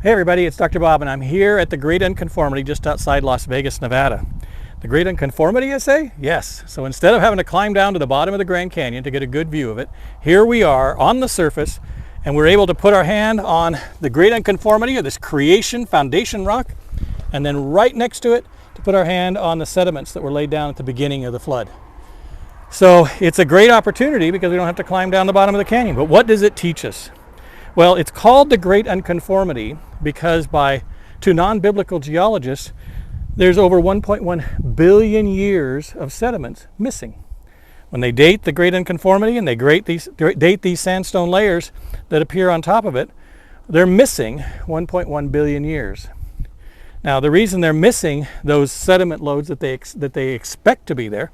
Hey everybody, it's Dr. Bob and I'm here at the Great Unconformity just outside Las Vegas, Nevada. The Great Unconformity, I say? Yes. So instead of having to climb down to the bottom of the Grand Canyon to get a good view of it, here we are on the surface and we're able to put our hand on the Great Unconformity, or this creation foundation rock, and then right next to it to put our hand on the sediments that were laid down at the beginning of the flood. So it's a great opportunity because we don't have to climb down the bottom of the canyon. But what does it teach us? Well, it's called the Great Unconformity because to non-biblical geologists, there's over 1.1 billion years of sediments missing. When they date the Great Unconformity and they date these sandstone layers that appear on top of it, they're missing 1.1 billion years. Now, the reason they're missing those sediment loads that they expect to be there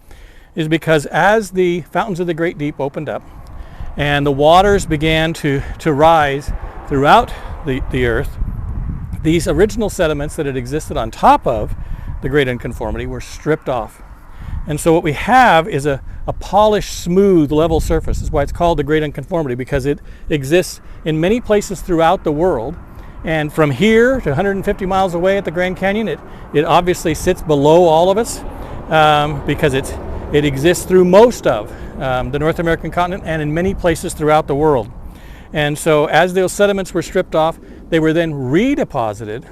is because as the fountains of the Great Deep opened up, and the waters began to rise throughout the earth, these original sediments that had existed on top of the Great Unconformity were stripped off. And so what we have is a polished, smooth, level surface. That's why it's called the Great Unconformity, because it exists in many places throughout the world. And from here to 150 miles away at the Grand Canyon, it obviously sits below all of us because it exists through most of the North American continent and in many places throughout the world. And so as those sediments were stripped off, they were then redeposited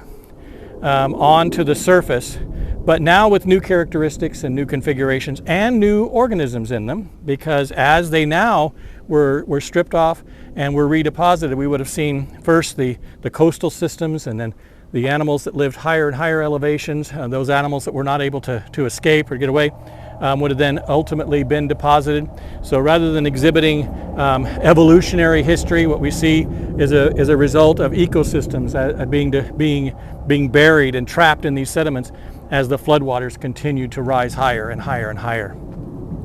onto the surface, but now with new characteristics and new configurations and new organisms in them, because as they now were stripped off and were redeposited, we would have seen first the coastal systems, and then the animals that lived higher and higher elevations, those animals that were not able to escape or get away, would have then ultimately been deposited. So rather than exhibiting evolutionary history, what we see is a result of ecosystems being buried and trapped in these sediments as the floodwaters continue to rise higher and higher and higher.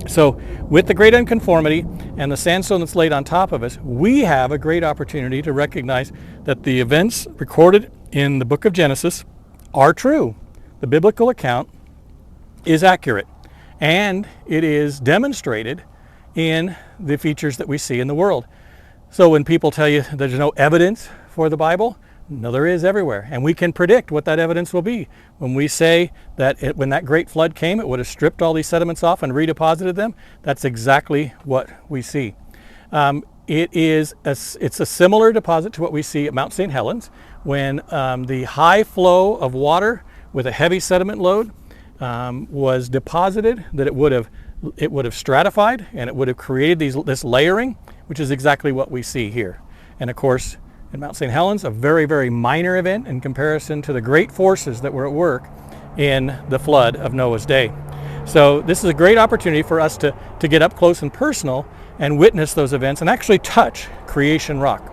So with the Great Unconformity and the sandstone that's laid on top of us, we have a great opportunity to recognize that the events recorded in the book of Genesis are true. The biblical account is accurate, and it is demonstrated in the features that we see in the world. So when people tell you there's no evidence for the Bible, no, there is everywhere, and we can predict what that evidence will be. When we say that when that great flood came, it would have stripped all these sediments off and redeposited them, that's exactly what we see. It's a similar deposit to what we see at Mount St. Helens, when the high flow of water with a heavy sediment load was deposited, that it would have stratified and it would have created this layering, which is exactly what we see here. And of course, at Mount St. Helens, a very, very minor event in comparison to the great forces that were at work in the flood of Noah's day. So this is a great opportunity for us to get up close and personal and witness those events and actually touch creation rock.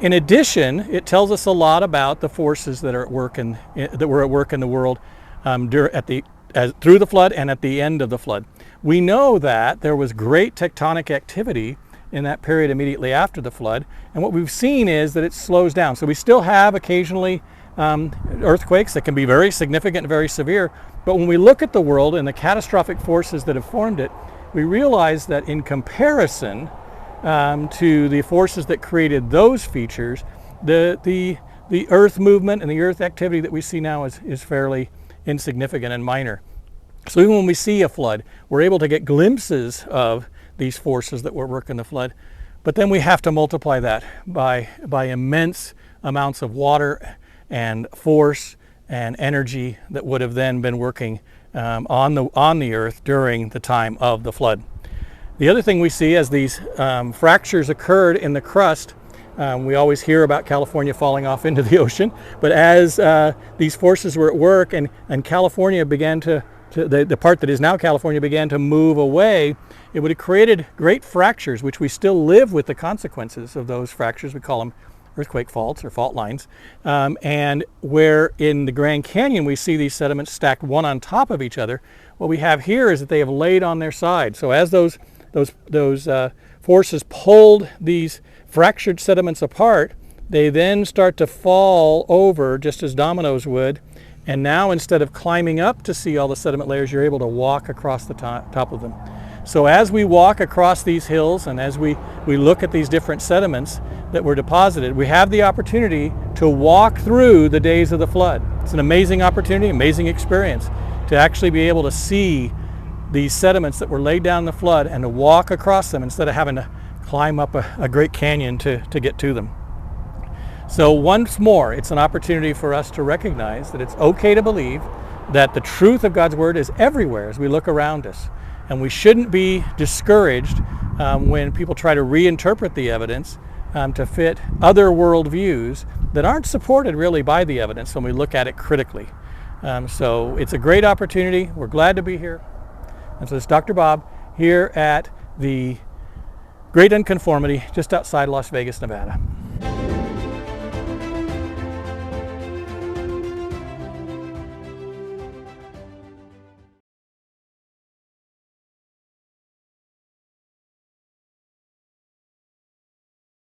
In addition, it tells us a lot about the forces that were at work in the world through the flood and at the end of the flood. We know that there was great tectonic activity in that period immediately after the flood, and what we've seen is that it slows down. So we still have occasionally earthquakes that can be very significant and very severe, but when we look at the world and the catastrophic forces that have formed it, we realize that in comparison to the forces that created those features, the earth movement and the earth activity that we see now is fairly insignificant and minor. So even when we see a flood, we're able to get glimpses of these forces that were working the flood, but then we have to multiply that by immense amounts of water and force and energy that would have then been working on the earth during the time of the flood. The other thing we see as these fractures occurred in the crust, we always hear about California falling off into the ocean, but as these forces were at work and California began the part that is now California began to move away, it would have created great fractures, which we still live with the consequences of those fractures. We call them earthquake faults or fault lines. And where in the Grand Canyon we see these sediments stacked one on top of each other, what we have here is that they have laid on their side. So as those forces pulled these fractured sediments apart, they then start to fall over just as dominoes would. And now instead of climbing up to see all the sediment layers, you're able to walk across the top of them. So as we walk across these hills and as we look at these different sediments that were deposited, we have the opportunity to walk through the days of the flood. It's an amazing opportunity, amazing experience to actually be able to see these sediments that were laid down in the flood and to walk across them instead of having to climb up a great canyon to get to them. So once more, it's an opportunity for us to recognize that it's okay to believe that the truth of God's Word is everywhere as we look around us. And we shouldn't be discouraged when people try to reinterpret the evidence to fit other worldviews that aren't supported really by the evidence when we look at it critically. So it's a great opportunity. We're glad to be here. And so it's Dr. Bob here at the Great Unconformity just outside Las Vegas, Nevada.